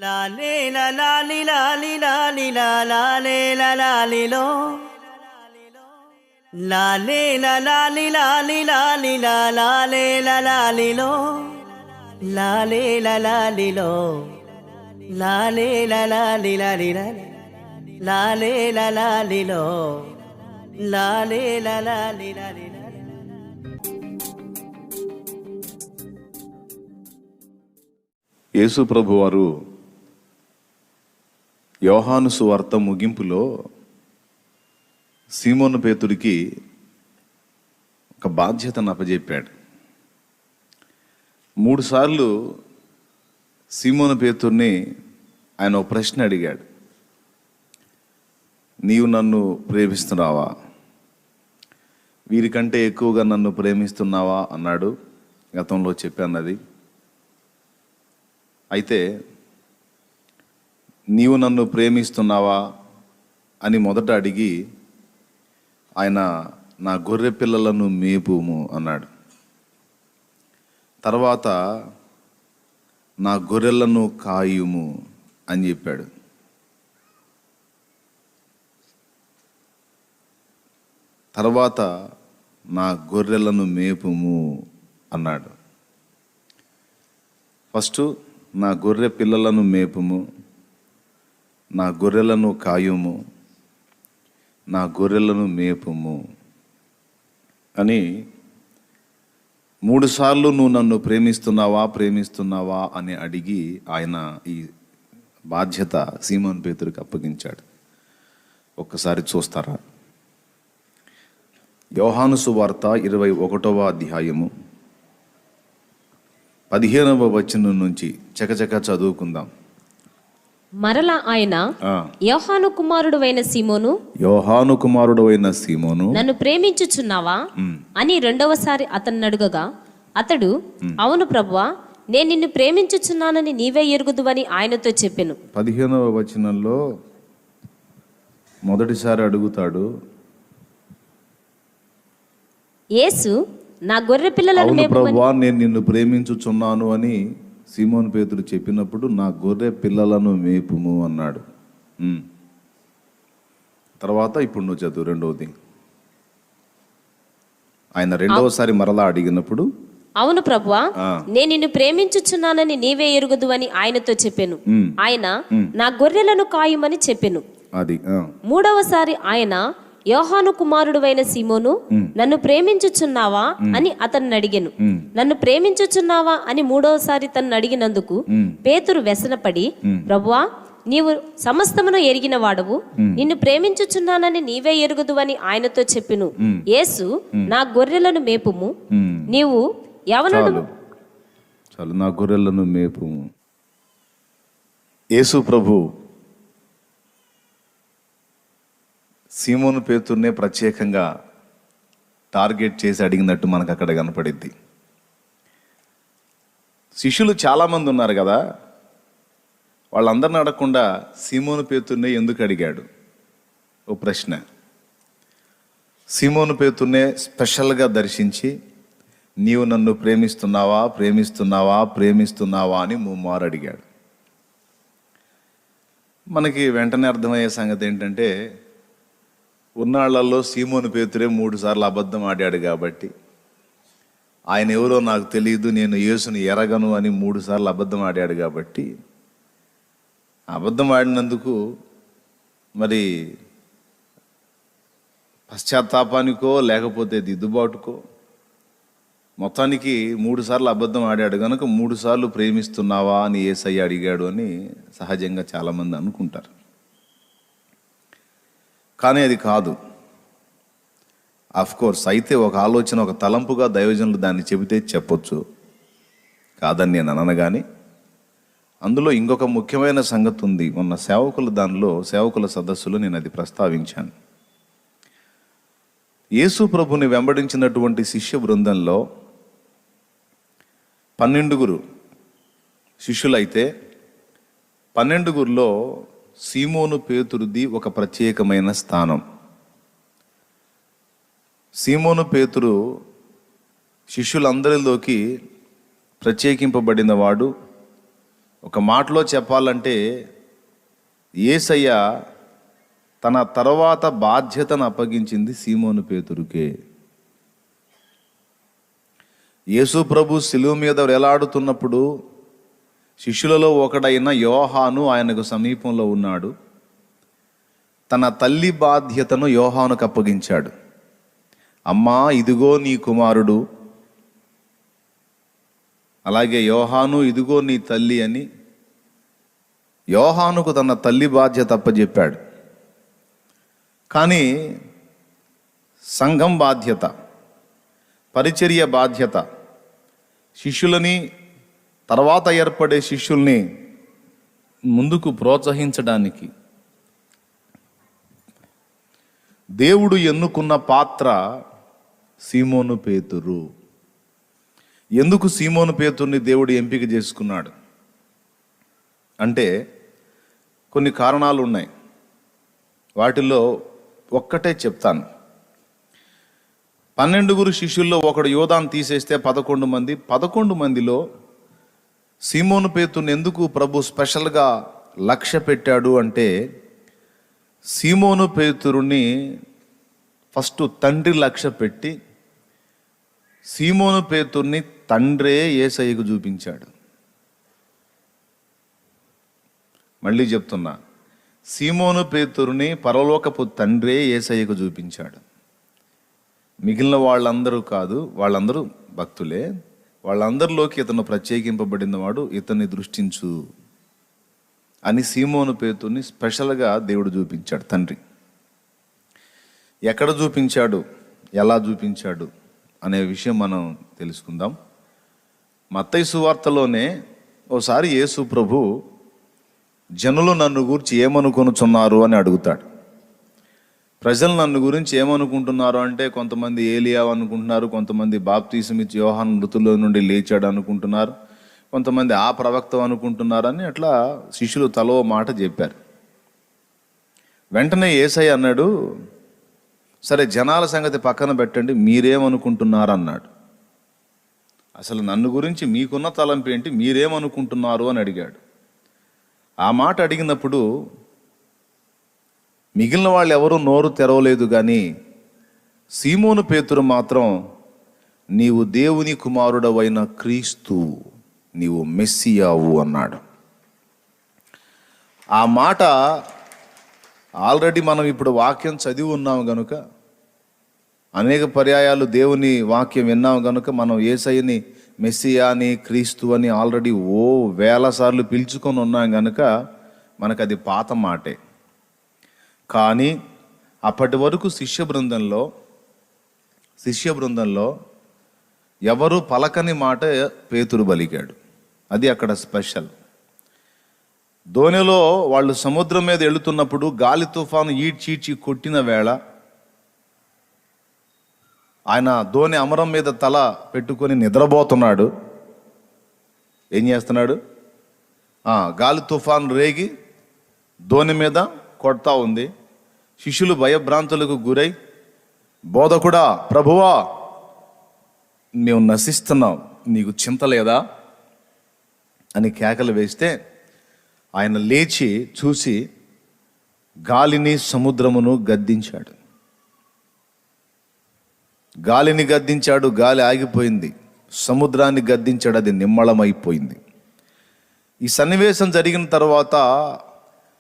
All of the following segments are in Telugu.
లాలే లాలి లాలి లాలి లాలే లాలి లో లాలే లాలి లాలి లాలి లాలే లాలి లో లాలే లాలి లో లాలే లాలి లాలి లాలే లాలి లో లాలే లాలి లాలి. యేసు ప్రభు వారు యోహాను సువార్త ముగింపులో సీమోను పేతుడికి ఒక బాధ్యతను అప్పజెప్పాడు. 3 సార్లు సీమోను పేతుడిని ఆయన ఒక ప్రశ్న అడిగాడు. నీవు నన్ను ప్రేమిస్తున్నావా? వీరికంటే ఎక్కువగా నన్ను ప్రేమిస్తున్నావా అన్నాడు. గతంలో చెప్పానది. అయితే నీవు నన్ను ప్రేమిస్తున్నావా అని మొదట అడిగి ఆయన నా గొర్రె పిల్లలను మేపుము అన్నాడు. తర్వాత నా గొర్రెలను కాయుము అని చెప్పాడు. తర్వాత నా గొర్రెలను మేపుము అన్నాడు. ఫస్ట్ నా గొర్రె పిల్లలను మేపుము, నా గొర్రెలను కాయుము, నా గొర్రెలను మేపుము అని 3 సార్లు నువ్వు నన్ను ప్రేమిస్తున్నావా అని అడిగి ఆయన ఈ బాధ్యత సీమోను పేతురుకి అప్పగించాడు. ఒక్కసారి చూస్తారా? యోహాను సువార్త 21వ అధ్యాయము 15వ వచనం నుంచి చకచక చదువుకుందాం. మరలా ఆయన యోహాను కుమారుడు అయిన సీమోను నన్ను ప్రేమించుచున్నావా అని రెండవసారి అతన్ని అడుగగా అతడు అవును ప్రభువా, నేను నిన్ను ప్రేమించుచున్నానని నీవే ఎరుగుదువని ఆయనతో చెప్పెను. 15వ వచనంలో మొదటిసారి అడుగుతాడు, యేసు నా గొర్రె పిల్లలను మేపుమని, నేను నిన్ను ప్రేమించుచున్నాను అని సీమోను పేతురు చెప్పినప్పుడు నా గొర్రె పిల్లలను మేపుము అన్నాడు. తర్వాత ఇప్పుడు నువ్వు చదువు రెండవది. ఆయన రెండవసారి మరలా అడిగినప్పుడు అవును ప్రభువా, నేను నిన్ను ప్రేమించుచున్నానని నీవే ఎరుగుదువని ఆయనతో చెప్పెను. ఆయన నా గొర్రెలను కాయుమని చెప్పెను. అది మూడవసారి ఆయన యోహాను కుమారుడు అయిన సీమోను నన్ను ప్రేమించుచున్నావా అని అతన్ని అడిగాను. నన్ను ప్రేమించుచున్నావా అని మూడవసారి తన్ను అడిగినందుకు పేతురు వ్యసనపడి, ప్రభువా, నీవు సమస్తమును ఎరిగిన వాడవు, నిన్ను ప్రేమించుచున్నానని నీవే ఎరుగుదు అని ఆయనతో చెప్పెను. యేసు నా గొర్రెలను మేపుము, నీవు యవనుడు. చాలు, నా గొర్రెలను మేపుము. యేసు ప్రభు సీమోను పేతుర్నే ప్రత్యేకంగా టార్గెట్ చేసి అడిగినట్టు మనకు అక్కడ కనపడిద్ది. శిష్యులు చాలామంది ఉన్నారు కదా, వాళ్ళందరిని అడగకుండా సీమోను పేతుర్నే ఎందుకు అడిగాడు? ఓ ప్రశ్న. సీమోను పేతుర్నే స్పెషల్గా దర్శించి నీవు నన్ను ప్రేమిస్తున్నావా అని ముమ్మారు అడిగాడు. మనకి వెంటనే అర్థమయ్యే సంగతి ఏంటంటే, ఉన్నాళ్లలో సీమోను పేతురే 3 సార్లు అబద్ధం ఆడాడు కాబట్టి, ఆయన ఎవరో నాకు తెలియదు, నేను యేసుని ఎరగను అని 3 సార్లు అబద్ధం ఆడాడు కాబట్టి, అబద్ధం ఆడినందుకు మరి పశ్చాత్తాపానికో లేకపోతే దిద్దుబాటుకో మొత్తానికి 3 సార్లు అబద్ధం ఆడాడు కనుక 3 సార్లు ప్రేమిస్తున్నావా అని యేసయ్య అడిగాడు అని సహజంగా చాలామంది అనుకుంటారు. కానీ అది కాదు. కోర్స్ అయితే ఒక ఆలోచన, ఒక తలంపుగా దైవజనులు దాన్ని చెబితే చెప్పొచ్చు, కాదని నేను అనను. కానీ అందులో ఇంకొక ముఖ్యమైన సంగతి ఉంది. మొన్న సేవకుల సదస్సులో నేను అది ప్రస్తావించాను. యేసు ప్రభుని వెంబడించినటువంటి శిష్య బృందంలో 12 శిష్యులైతే 12లో సీమోను పేతురుది ఒక ప్రత్యేకమైన స్థానం. సీమోను పేతురు శిష్యులందరిలోకి ప్రత్యేకింపబడిన వాడు, ఒక మాటలో చెప్పాలంటే యేసయ్య తన తర్వాత బాధ్యతను అప్పగించింది సీమోను పేతురుకే. యేసు ప్రభు శిలువ మీద వేలాడుతున్నప్పుడు శిష్యులలో ఒకడైన యోహాను ఆయనకు సమీపంలో ఉన్నాడు. తన తల్లి బాధ్యతను యోహానుకు అప్పగించాడు. అమ్మా, ఇదిగో నీ కుమారుడు, అలాగే యోహాను ఇదిగో నీ తల్లి అని యోహానుకు తన తల్లి బాధ్యత అప్పచెప్పాడు. కానీ సంఘం బాధ్యత, పరిచర్య బాధ్యత, శిష్యులని, తర్వాత ఏర్పడే శిష్యుల్ని ముందుకు ప్రోత్సహించడానికి దేవుడు ఎన్నుకున్న పాత్ర సీమోను పేతురు. ఎందుకు సీమోను పేతుర్ని దేవుడు ఎంపిక చేసుకున్నాడు అంటే కొన్ని కారణాలు ఉన్నాయి. వాటిల్లో ఒక్కటే చెప్తాను. 12 శిష్యుల్లో ఒకడు యోదాను తీసేస్తే 11 మంది. 11 మందిలో సీమోను పేతుర్ని ఎందుకు ప్రభు స్పెషల్గా లక్ష్య పెట్టాడు అంటే సీమోను పేతురుని ఫస్ట్ తండ్రి లక్ష్య పెట్టి సీమోను పేతుర్ని తండ్రే యేసయ్యకు చూపించాడు. మళ్ళీ చెప్తున్నా, సీమోను పేతురుని పరలోకపు తండ్రే యేసయ్యకు చూపించాడు. మిగిలిన వాళ్ళందరూ కాదు, వాళ్ళందరూ భక్తులే. వాళ్ళందరిలోకి ఇతను ప్రత్యేకింపబడిన వాడు, ఇతన్ని దృష్టించు అని సీమోను పేతుర్ని స్పెషల్గా దేవుడు చూపించాడు తండ్రి. ఎక్కడ చూపించాడు, ఎలా చూపించాడు అనే విషయం మనం తెలుసుకుందాం. మత్తయి సువార్తలోనే ఓసారి యేసు ప్రభు జనులు నన్ను గురించి ఏమనుకొనుచున్నారు అని అడుగుతాడు. ప్రజలు నన్ను గురించి ఏమనుకుంటున్నారు అంటే కొంతమంది ఏలియా అనుకుంటున్నారు, కొంతమంది బాప్తీసం ఇచ్చి యోహాను మృతుల్లో నుండి లేచాడు అనుకుంటున్నారు, కొంతమంది ఆ ప్రవక్త అనుకుంటున్నారని అట్లా శిష్యులు తలో మాట చెప్పారు. వెంటనే యేసయ్య అన్నాడు, సరే జనాల సంగతి పక్కన పెట్టండి, మీరేమనుకుంటున్నారు అన్నాడు. అసలు నన్ను గురించి మీకున్న తలంపు ఏంటి, మీరేమనుకుంటున్నారు అని అడిగాడు. ఆ మాట అడిగినప్పుడు మిగిలిన వాళ్ళు ఎవరూ నోరు తెరవలేదు, కానీ సీమోను పేతురు మాత్రం నీవు దేవుని కుమారుడవైన క్రీస్తు, నీవు మెస్సియావు అన్నాడు. ఆ మాట ఆల్రెడీ మనం ఇప్పుడు వాక్యం చదివి ఉన్నాము గనుక, అనేక పర్యాయాలు దేవుని వాక్యం విన్నాము గనుక మనం యేసయ్యని మెస్సియా అని క్రీస్తు అని ఆల్రెడీ వేల సార్లు పిలుచుకొని ఉన్నాం గనుక మనకు అది పాత మాటే. కానీ అప్పటి వరకు శిష్య బృందంలో ఎవరు పలకని మాట పేతురు పలికాడు. అది అక్కడ స్పెషల్. దోణిలో వాళ్ళు సముద్రం మీద వెళుతున్నప్పుడు గాలి తుఫాను ఈడ్చీడ్చి కొట్టిన వేళ ఆయన దోణి అమరం మీద తల పెట్టుకొని నిద్రపోతున్నాడు. ఏం చేస్తున్నాడు? గాలి తుఫాను రేగి దోణి మీద కొడతా ఉంది. శిష్యులు భయభ్రాంతులకు గురై, బోధకుడా, ప్రభువా, మేము నశిస్తున్నాం, నీకు చింత లేదా అని కేకలు వేస్తే ఆయన లేచి చూసి గాలిని సముద్రమును గద్దించాడు. గాలిని గద్దించాడు, గాలి ఆగిపోయింది. సముద్రాన్ని గద్దించాడు, అది నిమ్మళమైపోయింది. ఈ సన్నివేశం జరిగిన తర్వాత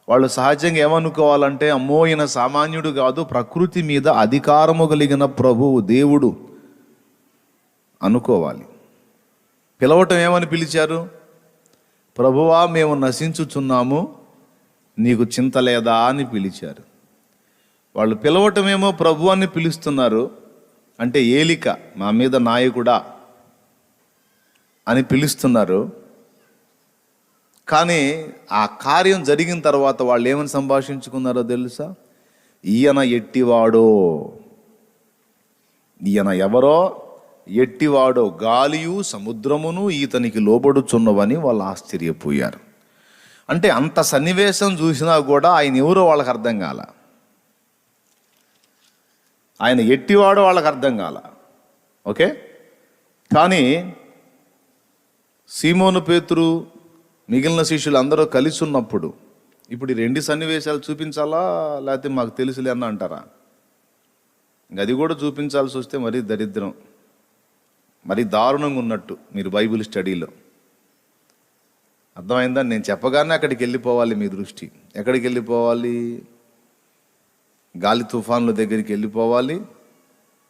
వాళ్ళు సహజంగా ఏమనుకోవాలంటే, అమ్మో ఈయన సామాన్యుడు కాదు, ప్రకృతి మీద అధికారము కలిగిన ప్రభువు దేవుడు అనుకోవాలి. పిలవటం ఏమని పిలిచారు? ప్రభువా, మేము నశించుచున్నాము, నీకు చింత లేదా అని పిలిచారు. వాళ్ళు పిలవటమేమో ప్రభు అని పిలుస్తున్నారు, అంటే ఏలిక, మా మీద నాయకుడా అని పిలుస్తున్నారు. కానీ ఆ కార్యం జరిగిన తర్వాత వాళ్ళు ఏమని సంభాషించుకున్నారో తెలుసా? ఈయన ఎట్టివాడో, ఈయన ఎవరో, ఎట్టివాడో, గాలియు సముద్రమును ఈతనికి లోబడుచున్నవని వాళ్ళు ఆశ్చర్యపోయారు. అంటే అంత సన్నివేశం చూసినా కూడా ఆయన ఎవరో వాళ్ళకి అర్థం కాల, ఆయన ఎట్టివాడో వాళ్ళకి అర్థం కాల. ఓకే, కానీ సీమోను పేతురు మిగిలిన శిష్యులు అందరూ కలిసి ఉన్నప్పుడు ఇప్పుడు ఈ 2 సన్నివేశాలు చూపించాలా, లేకపోతే మాకు తెలుసులే అన్న అంటారా? ఇంక అది కూడా చూపించాల్సి వస్తే మరీ దరిద్రం, మరీ దారుణంగా ఉన్నట్టు మీరు బైబిల్ స్టడీలో. అర్థమైందా? నేను చెప్పగానే అక్కడికి వెళ్ళిపోవాలి మీ దృష్టి. ఎక్కడికి వెళ్ళిపోవాలి? గాలి తుఫాన్ల దగ్గరికి వెళ్ళిపోవాలి.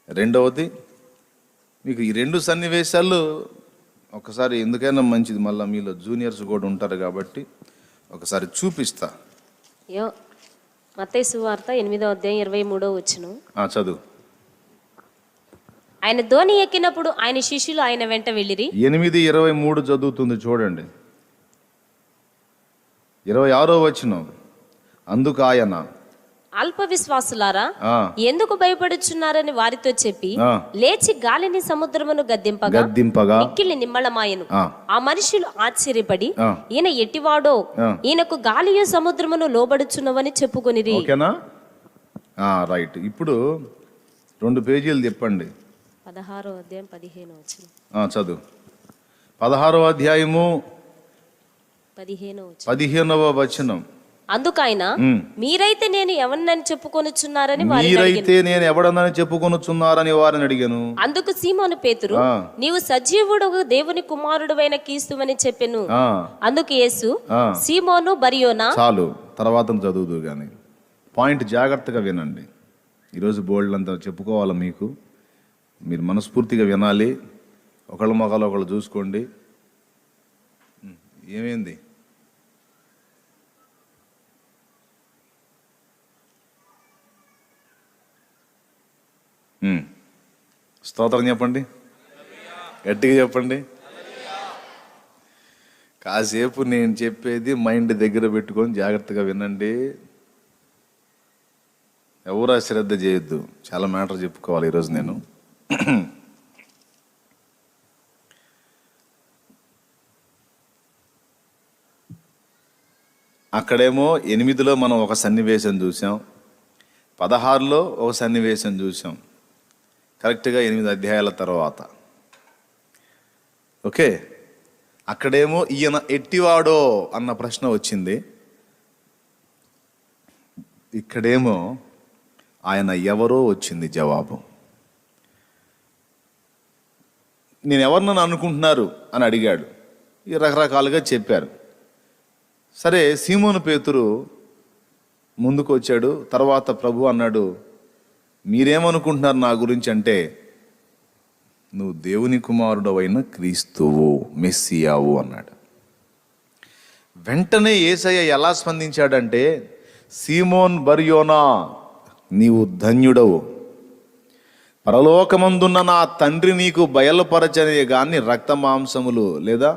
రెండవది, మీకు ఈ 2 సన్నివేశాలు ఒకసారి ఎందుకైనా మంచిది, మళ్ళీ మీలో జూనియర్స్ కూడా ఉంటారు కాబట్టి ఒకసారి చూపిస్తా. మత్తయి సువార్త 8వ అధ్యాయం 23వ వచనం. చదువు. ఆయన ధోని ఎక్కినప్పుడు ఆయన శిష్యులు ఆయన వెంట వెళ్ళిరి. 8:23 చదువుతుంది చూడండి. 26వ వచనం. అందుకు ఆయన, అల్ప విశ్వాసులారా, ఎందుకు భయపడుచున్నారని వారితో చెప్పి లేచి గాలిని సముద్రమును గద్దింపగా మిక్కిలి నిమ్మళమాయెను. ఆ మనుషులు ఆశ్చర్యపడి, ఈయన ఎట్టివాడో, ఈయనకు గాలియు సముద్రమును లోబడుచున్నవని చెప్పుకొనిరి. ఓకేనా? రైట్. ఇప్పుడు 2 పేజీలు తిప్పండి. 16వ అధ్యాయం 15వ వచనం. చదువు. 16వ అధ్యాయము 15వ వచనం. అందుకైన మీరైతే నేను ఎవరినని చెప్పుకొనుచున్నారని వారిని అడిగాను. అందుకు సీమోను పేతురు, నీవు సజీవుడు దేవుని కుమారుడువైన క్రీస్తువని చెప్పెను. అందుకు యేసు, సీమోను బరియోనా. చాలు, తర్వాత చదువుదు గాని పాయింట్ జాగ్రత్తగా వినండి. ఈరోజు బోల్డ్ అంతా చెప్పుకోవాలి మీకు, మీరు మనస్ఫూర్తిగా వినాలి. ఒకళ్ళ మొక్కలు ఒకళ్ళు చూసుకోండి. ఏమైంది? స్తోత్రం చెప్పండి, గట్టిగా చెప్పండి. కాసేపు నేను చెప్పేది మైండ్ దగ్గర పెట్టుకొని జాగ్రత్తగా వినండి. ఎవరు శ్రద్ధ చేయొద్దు. చాలా మ్యాటర్ చెప్పుకోవాలి ఈరోజు నేను. అక్కడేమో 8లో మనం ఒక సన్నివేశం చూసాం, 16లో ఒక సన్నివేశం చూసాం. కరెక్ట్గా 8 అధ్యాయాల తర్వాత. ఓకే, అక్కడేమో ఈయన ఎట్టివాడో అన్న ప్రశ్న వచ్చింది. ఇక్కడేమో ఆయన ఎవరో వచ్చింది జవాబు. నేను ఎవరినని అనుకుంటున్నారు అని అడిగాడు. ఈ రకరకాలుగా చెప్పారు. సరే, సీమోను పేతురు ముందుకు వచ్చాడు. తర్వాత ప్రభు అన్నాడు, మీరేమనుకుంటున్నారు నా గురించి అంటే, నువ్వు దేవుని కుమారుడవైన క్రీస్తువు, మెస్సియావు అన్నాడు. వెంటనే యేసయ్య ఎలా స్పందించాడంటే, సీమోన్ బర్యోనా, నీవు ధన్యుడవు, పరలోకమందున్న నా తండ్రి నీకు బయలుపరచనే గాని రక్త మాంసములు లేదా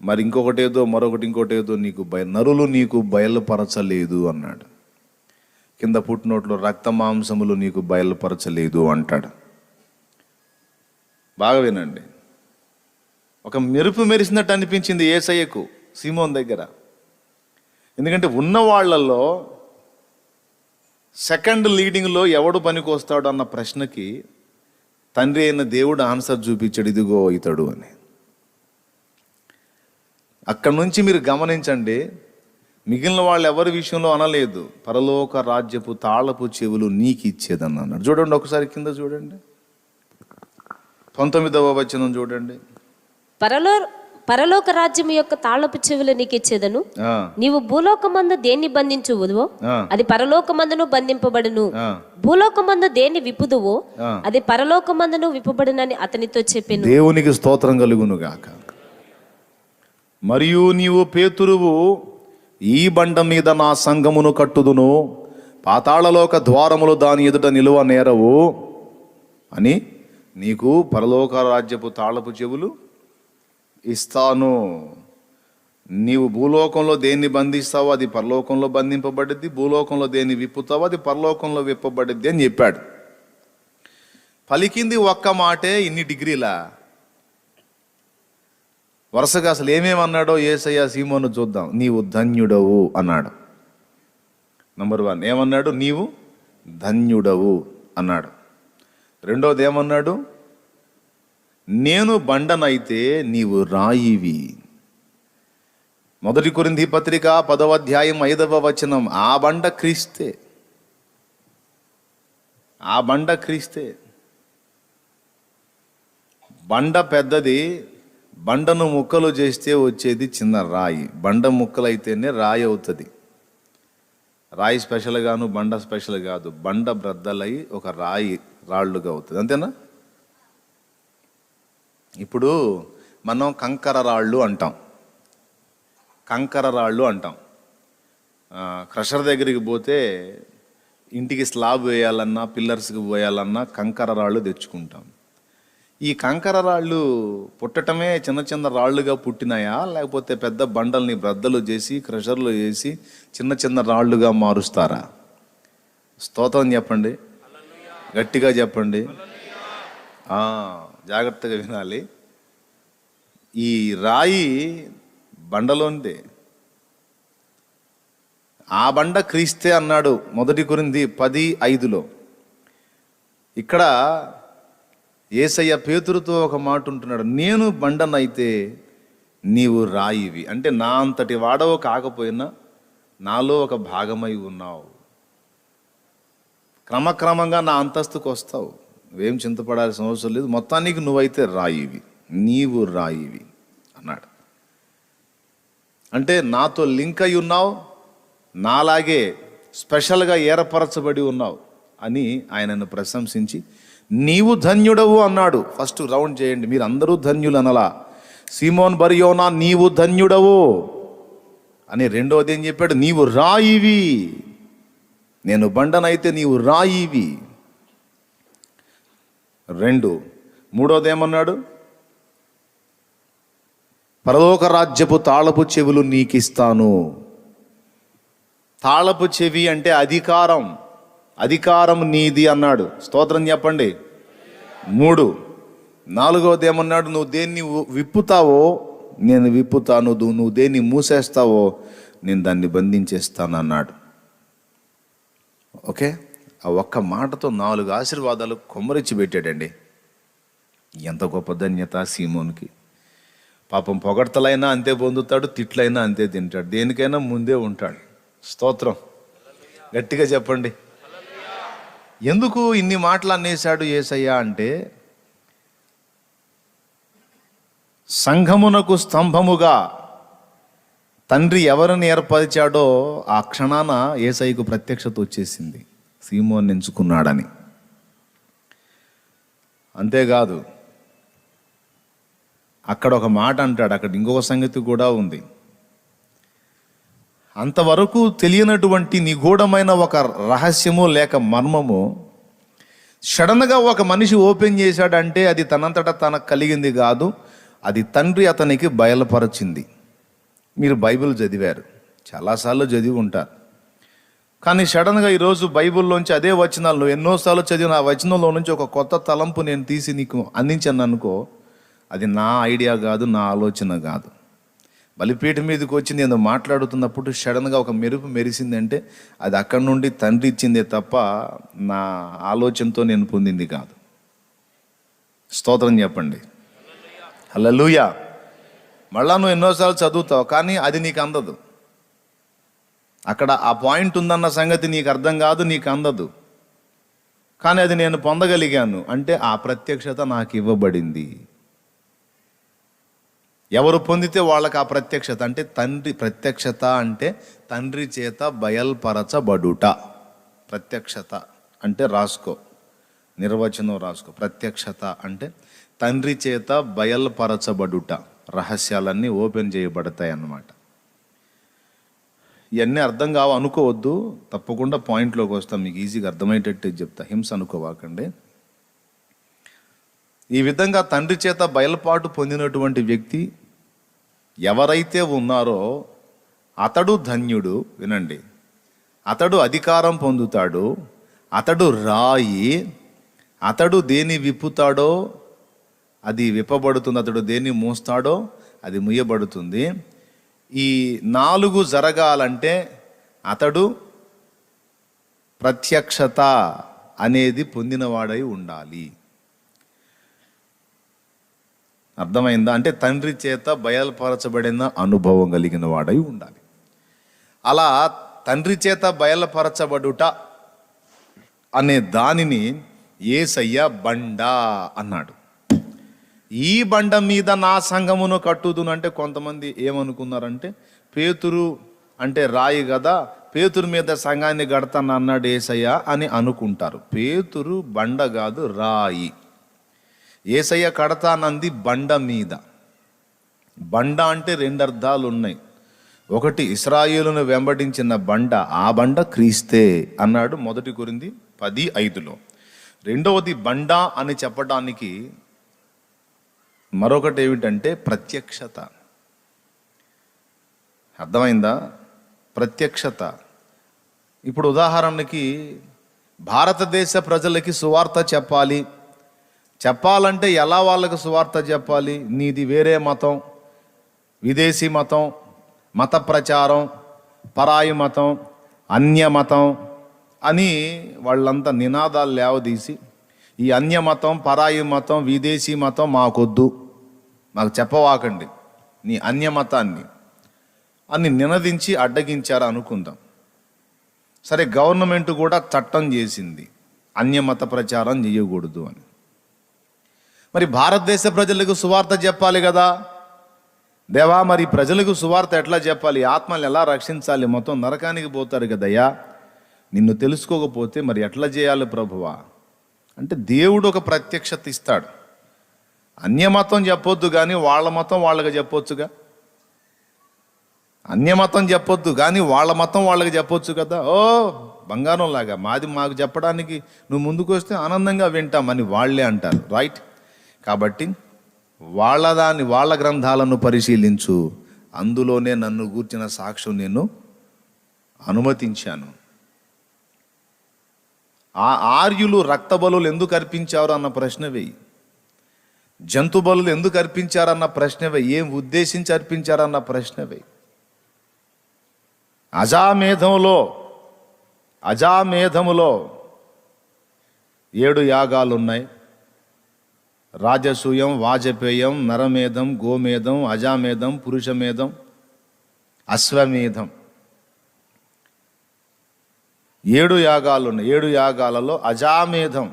మరి ఇంకొకటేదో ఇంకోటేదో నీకు నరులు నీకు బయలుపరచలేదు అన్నాడు. కింద పుట్టినోట్లో రక్త మాంసములు నీకు బయలుపరచలేదు అంటాడు. బాగా వినండి. ఒక మెరుపు మెరిసినట్టు అనిపించింది యేసయ్యకు సీమోన్ దగ్గర. ఎందుకంటే ఉన్న వాళ్ళల్లో సెకండ్ లీడింగ్లో ఎవడు పనికి వస్తాడు అన్న ప్రశ్నకి తండ్రి అయిన దేవుడు ఆన్సర్ చూపించాడు, ఇదిగో ఇతడు అని. అక్కడి నుంచి మీరు గమనించండి, మిగిలిన వాళ్ళు ఎవరి విషయంలో అనలేదు, పరలోక రాజ్యపు తాళపు చెవులు నీకు ఇచ్చేదని అన్నాడు. చూడండి ఒకసారి కింద చూడండి, 19వ వచనం చూడండి. పరలోక రాజ్యం యొక్క తాళపు చెవులు నీకు ఇచ్చేదను, నీవు భూలోకమందు దేన్ని బంధించువుదువో అది పరలోకమందును బంధింపబడును, భూలోకమందు దేన్ని విప్పుదువో అది పరలోకమందును విప్పబడునని అతనితో చెప్పెను. దేవునికి స్తోత్రం కలుగును గాక. మరియు నీవు పేతురువు, ఈ బండ మీద నా సంఘమును కట్టుదును, పాతాళలోక ద్వారములు దాని ఎదుట నిలువ నేరవు అని నీకు పరలోక రాజ్యపు తాళపు చెవులు ఇస్తాను. నీవు భూలోకంలో దేన్ని బంధిస్తావో అది పరలోకంలో బంధింపబడిద్ది, భూలోకంలో దేన్ని విప్పుతావో అది పరలోకంలో విప్పబడిద్ది అని చెప్పాడు. పలికింది ఒక్క మాటే, ఇన్ని డిగ్రీలా. వరుసగా అసలు ఏమేమన్నాడో యేసయ్య సీమోను చూద్దాం. నీవు ధన్యుడవు అన్నాడు. నంబర్ 1 ఏమన్నాడు? నీవు ధన్యుడవు అన్నాడు. రెండోది ఏమన్నాడు? నేను బండనైతే నీవు రాయివి. మొదటి కొరింథీ పత్రిక 10వ అధ్యాయం 5వ వచనం. ఆ బండ క్రీస్తే. ఆ బండ క్రీస్తే. బండ పెద్దది, బండను ముక్కలు చేస్తే వచ్చేది చిన్న రాయి. బండ ముక్కలైతేనే రాయి అవుతుంది. రాయి స్పెషల్ గాను, బండ స్పెషల్ కాదు. బండ బ్రద్దలై ఒక రాళ్ళుగా అవుతుంది. అంతేనా? ఇప్పుడు మనం కంకర రాళ్ళు అంటాం. క్రషర్ దగ్గరికి పోతే ఇంటికి స్లాబ్ వేయాలన్నా, పిల్లర్స్కి పోయాలన్నా కంకర రాళ్ళు తెచ్చుకుంటాం. ఈ కంకర రాళ్ళు పుట్టటమే చిన్న చిన్న రాళ్ళుగా పుట్టినాయా, లేకపోతే పెద్ద బండల్ని బ్రద్దలు చేసి క్రషర్లు చేసి చిన్న చిన్న రాళ్ళుగా మారుస్తారా? స్తోత్రం చెప్పండి, గట్టిగా చెప్పండి, జాగ్రత్తగా వినాలి. ఈ రాయి బండలోనిదే. ఆ బండ క్రీస్తే అన్నాడు మొదటి కొరింథీ 10:5. ఇక్కడ యేసయ్య పేతురుతో ఒక మాట ఉంటున్నాడు, నేను బండనైతే నీవు రాయివి. అంటే నా అంతటి వాడవు కాకపోయినా నాలో ఒక భాగమై ఉన్నావు. క్రమక్రమంగా నా అంతస్తుకు వస్తావు. నువ్వేం చింతపడాల్సిన అవసరం లేదు. మొత్తానికి నువ్వైతే రాయివి, నీవు రాయివి అన్నాడు. అంటే నాతో లింక్ అయి ఉన్నావు, నాలాగే స్పెషల్గా ఏర్పరచబడి ఉన్నావు అని ఆయనను ప్రశంసించి నీవు ధన్యుడవు అన్నాడు. ఫస్ట్ రౌండ్ చేయండి, మీరు అందరూ ధన్యులు అనలా. సీమోన్ బర్యోనా నీవు ధన్యుడవు అని. రెండోది ఏం చెప్పాడు? నీవు రాయివి. నేను బండనైతే నీవు రాయివి. 2. మూడోది ఏమన్నాడు? పరలోక రాజ్యపు తాళపు చెవులు నీకిస్తాను. తాళపు చెవి అంటే అధికారం. అధికారం నీది అన్నాడు. స్తోత్రం చెప్పండి. 3. 4వది ఏమన్నాడు? నువ్వు దేన్ని విప్పుతావో నేను విప్పుతాను, నువ్వు దేన్ని మూసేస్తావో నేను దాన్ని బంధించేస్తాను అన్నాడు. ఓకే, ఆ ఒక్క మాటతో 4 ఆశీర్వాదాలు కొమ్మరిచ్చి పెట్టాడండి. ఎంత గొప్ప ధన్యత సీమోన్కి. పాపం పొగడ్తలైనా అంతే పొందుతాడు, తిట్లైనా అంతే తింటాడు, దేనికైనా ముందే ఉంటాడు. స్తోత్రం, గట్టిగా చెప్పండి. ఎందుకు ఇన్ని మాటలు అనేశాడు యేసయ్య అంటే, సంఘమునకు స్తంభముగా తండ్రి ఎవరిని ఏర్పరిచాడో ఆ క్షణాన యేసయ్యకు ప్రత్యక్షత వచ్చేసింది, సీమోన్ ఎంచుకున్నాడని. అంతేకాదు, అక్కడ ఒక మాట అంటాడు, అక్కడ ఇంకొక సంగతి కూడా ఉంది. అంతవరకు తెలియనటువంటి నిగూఢమైన ఒక రహస్యము లేక మర్మము సడన్గా ఒక మనిషి ఓపెన్ చేశాడంటే అది తనంతటా తనకు కలిగింది కాదు, అది తండ్రి అతనికి బయలుపరచింది. మీరు బైబిల్ చదివారు, చాలాసార్లు చదివి ఉంటారు. కానీ సడన్గా ఈరోజు బైబిల్లోంచి అదే వచనాలు నువ్వు ఎన్నోసార్లు చదివిన ఆ వచనంలో నుంచి ఒక కొత్త తలంపు నేను తీసి నీకు అందించాను అనుకో, అది నా ఐడియా కాదు, నా ఆలోచన కాదు. బలిపీఠం మీదకి వచ్చి నేను మాట్లాడుతున్నప్పుడు సడన్గా ఒక మెరుపు మెరిసిందంటే అది అక్కడి నుండి తండ్రి ఇచ్చిందే తప్ప నా ఆలోచనతో నేను పొందింది కాదు. స్తోత్రం చెప్పండి, హల్లెలూయా. మళ్ళా నువ్వు ఎన్నోసార్లు చదువుతావు, కానీ అది నీకు అందదు. అక్కడ ఆ పాయింట్ ఉందన్న సంగతి నీకు అర్థం కాదు, నీకు అందదు. కానీ అది నేను పొందగలిగాను అంటే ఆ ప్రత్యక్షత నాకు ఇవ్వబడింది. ఎవరు పొందితే వాళ్ళకి ఆ ప్రత్యక్షత అంటే తండ్రి. ప్రత్యక్షత అంటే తండ్రి చేత బయల్పరచబడుట. ప్రత్యక్షత అంటే రాసుకో, నిర్వచనం రాసుకో. ప్రత్యక్షత అంటే తండ్రి చేత బయల్పరచబడుట, రహస్యాలన్నీ ఓపెన్ చేయబడతాయి అన్నమాట. ఇవన్నీ అర్థం కావు అనుకోవద్దు, తప్పకుండా పాయింట్లోకి వస్తాం, మీకు ఈజీగా అర్థమయ్యేటట్టు చెప్తా, హింస అనుకోవాకండి. ఈ విధంగా తండ్రి చేత బయలుపాటు పొందినటువంటి వ్యక్తి ఎవరైతే ఉన్నారో అతడు ధన్యుడు. వినండి, అతడు అధికారం పొందుతాడు, అతడు రాయి, అతడు దేని విప్పుతాడో అది విప్పబడుతుంది, అతడు దేన్ని మోస్తాడో అది ముయ్యబడుతుంది. ఈ 4 జరగాలంటే అతడు ప్రత్యక్షత అనేది పొందినవాడై ఉండాలి. అర్థమైందా? అంటే తండ్రి చేత బయలుపరచబడిన అనుభవం కలిగిన వాడై ఉండాలి. అలా తండ్రి చేత బయలుపరచబడుట అనే దానిని యేసయ్య బండ అన్నాడు. ఈ బండ మీద నా సంఘమును కట్టుదును అంటే కొంతమంది ఏమనుకున్నారంటే పేతురు అంటే రాయి కదా, పేతురు మీద సంఘాన్ని కడతాను అన్నాడు యేసయ్య అని అనుకుంటారు. పేతురు బండ కాదు, రాయి. యేసయ్య కడతానంది బండ మీద. బండ అంటే రెండు అర్థాలు ఉన్నాయి. ఒకటి ఇశ్రాయేలును వెంబడించిన బండ, ఆ బండ క్రీస్తే అన్నాడు 1 కొరింథీ 10:5. రెండవది బండ అని చెప్పడానికి మరొకటి ఏమిటంటే ప్రత్యక్షత. అర్థమైందా? ప్రత్యక్షత. ఇప్పుడు ఉదాహరణకి భారతదేశ ప్రజలకి సువార్త చెప్పాలంటే ఎలా వాళ్ళకు సువార్త చెప్పాలి? నీది వేరే మతం, విదేశీ మతం, మత ప్రచారం, పరాయి మతం, అన్య మతం అని వాళ్ళంతా నినాదాలు లేవదీసి ఈ అన్య మతం, పరాయి మతం, విదేశీ మతం మాకొద్దు, మాకు చెప్పవాకండి నీ అన్య మతాన్ని అని నినదించి అడ్డగించారు అనుకుందాం. సరే, గవర్నమెంట్ కూడా చట్టం చేసింది అన్యమత ప్రచారం చేయకూడదు అని. మరి భారతదేశ ప్రజలకు సువార్త చెప్పాలి కదా. దేవా, మరి ప్రజలకు సువార్త ఎట్లా చెప్పాలి? ఆత్మలు ఎలా రక్షించాలి? మొత్తం నరకానికి పోతారు కదయ్యా, నిన్ను తెలుసుకోకపోతే మరి ఎట్లా చేయాలి ప్రభువా అంటే దేవుడు ఒక ప్రత్యక్షత ఇస్తాడు. అన్యమతం చెప్పొద్దు కానీ వాళ్ళ మతం వాళ్ళకి చెప్పొచ్చుగా. అన్యమతం చెప్పొద్దు కానీ వాళ్ళ మతం వాళ్ళకి చెప్పొచ్చు కదా. ఓ బంగారం లాగా మాది మాకు చెప్పడానికి నువ్వు ముందుకు వస్తే ఆనందంగా వింటామని వాళ్ళే అంటారు. రైట్? కాబట్టి వాళ్ళ గ్రంథాలను పరిశీలించు, అందులోనే నన్ను గూర్చిన సాక్ష్యం నేను అనుమతించాను. ఆ ఆర్యులు రక్త బలులు ఎందుకు అర్పించారు అన్న ప్రశ్న వేయి, జంతు బలులు ఎందుకు అర్పించారన్న ప్రశ్న వేయి, ఏం ఉద్దేశించి అర్పించారన్న ప్రశ్న వేయి. అజామేధములో 7 యాగాలు ఉన్నాయి. రాజసూయం, వాజపేయం, నరమేధం, గోమేధం, అజామేధం, పురుషమేధం, అశ్వమేధం. 7 యాగాలు ఉన్నాయి. 7 యాగాలలో అజామేధం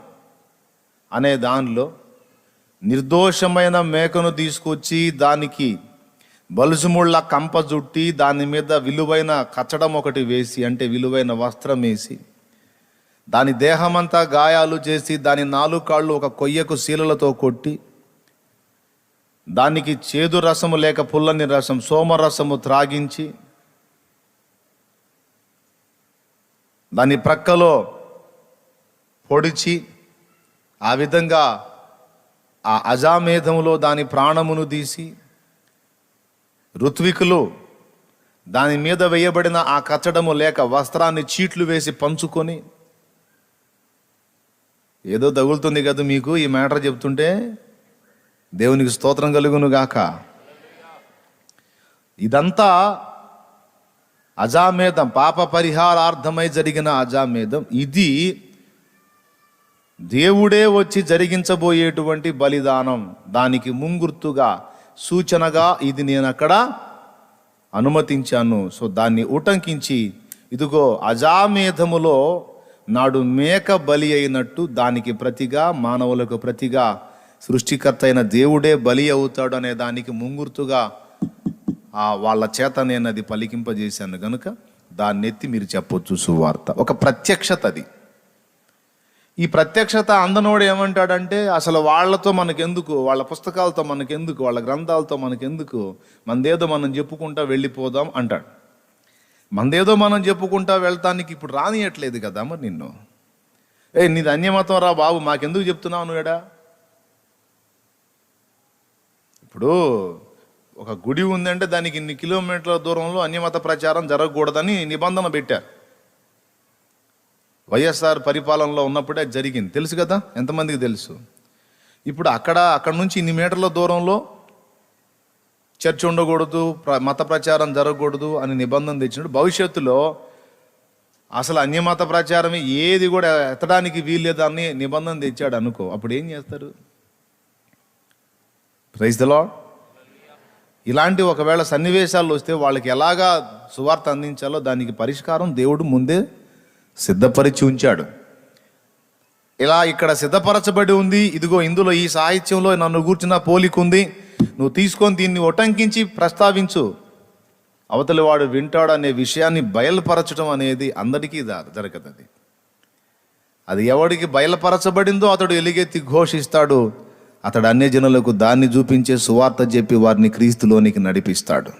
అనే దానిలో నిర్దోషమైన మేకను తీసుకొచ్చి దానికి బలుసుముళ్ళ కంప జుట్టి దాని మీద విలువైన కచ్చడం ఒకటి వేసి, అంటే విలువైన వస్త్రం వేసి, దాని దేహమంతా గాయాలు చేసి దాని 4 కాళ్ళు ఒక కొయ్యకు శీలలతో కొట్టి దానికి చేదు రసము లేక పుల్లని రసం, సోమరసము త్రాగించి దాని ప్రక్కలో పొడిచి ఆ విధంగా ఆ అజామేధములో దాని ప్రాణమును తీసి ఋత్వికులు దాని మీద వేయబడిన ఆ కచ్చడము లేక వస్త్రాన్ని చీట్లు వేసి పంచుకొని, ఏదో తగులుతుంది కదా మీకు ఈ మ్యాటర్ చెప్తుంటే, దేవునికి స్తోత్రం కలుగును గాక. ఇదంతా అజామేధం, పాప పరిహారార్థమై జరిగిన అజామేధం. ఇది దేవుడే వచ్చి జరిగించబోయేటువంటి బలిదానం. దానికి ముంగుర్తుగా, సూచనగా ఇది నేను అక్కడ అనుమతించాను. సో దాన్ని ఉటంకించి, ఇదిగో అజామేధములో నాడు మేక బలి అయినట్టు దానికి ప్రతిగా, మానవులకు ప్రతిగా సృష్టికర్త అయిన దేవుడే బలి అవుతాడు అనే దానికి ముంగుర్తుగా వాళ్ళ చేత నేను అది పలికింపజేశాను కనుక దాన్ని ఎత్తి మీరు చెప్పొచ్చు సువార్త. ఒక ప్రత్యక్షత అది. ఈ ప్రత్యక్షత అందనోడు ఏమంటాడంటే, అసలు వాళ్ళతో మనకెందుకు, వాళ్ళ పుస్తకాలతో మనకెందుకు, వాళ్ళ గ్రంథాలతో మనకెందుకు, మనదేదో మనం చెప్పుకుంటా వెళ్ళిపోదాం అంటాడు. మనదేదో మనం చెప్పుకుంటా వెళ్తానికి ఇప్పుడు రానియట్లేదు కదా మరి నిన్ను. నీది అన్యమతం రా బాబు, మాకెందుకు చెప్తున్నావు నువ్వేడా? ఇప్పుడు ఒక గుడి ఉందంటే దానికి ఇన్ని కిలోమీటర్ల దూరంలో అన్యమత ప్రచారం జరగకూడదని నిబంధన పెట్టారు. వైఎస్ఆర్ పరిపాలనలో ఉన్నప్పుడే జరిగింది, తెలుసు కదా, ఎంతమందికి తెలుసు. ఇప్పుడు అక్కడ నుంచి ఇన్ని మీటర్ల దూరంలో చర్చ్ ఉండకూడదు, మత ప్రచారం జరగకూడదు అని నిబంధన తెచ్చినప్పుడు భవిష్యత్తులో అసలు అన్యమత ప్రచారం ఏది కూడా ఎత్తడానికి వీల్లేదని నిబంధన తెచ్చాడు అనుకో, అప్పుడు ఏం చేస్తారు? Praise the lord. ఇలాంటి ఒకవేళ సన్నివేశాలు వస్తే వాళ్ళకి ఎలాగా సువార్త అందించాలో దానికి పరిష్కారం దేవుడు ముందే సిద్ధపరిచి ఉంచాడు. ఇలా ఇక్కడ సిద్ధపరచబడి ఉంది, ఇదిగో ఇందులో ఈ సాహిత్యంలో నన్ను కూర్చున్న పోలిక ఉంది, నువ్వు తీసుకొని దీన్ని ఉటంకించి ప్రస్తావించు, అవతలి వాడు వింటాడు అనే విషయాన్ని బయలుపరచడం అనేది అందరికీ జరగదు. అది ఎవడికి బయలుపరచబడిందో అతడు ఎలుగెత్తి ఘోషిస్తాడు, అతడు అన్యజనులకు దాన్ని చూపించే సువార్త చెప్పి వారిని క్రీస్తులోనికి నడిపిస్తాడు.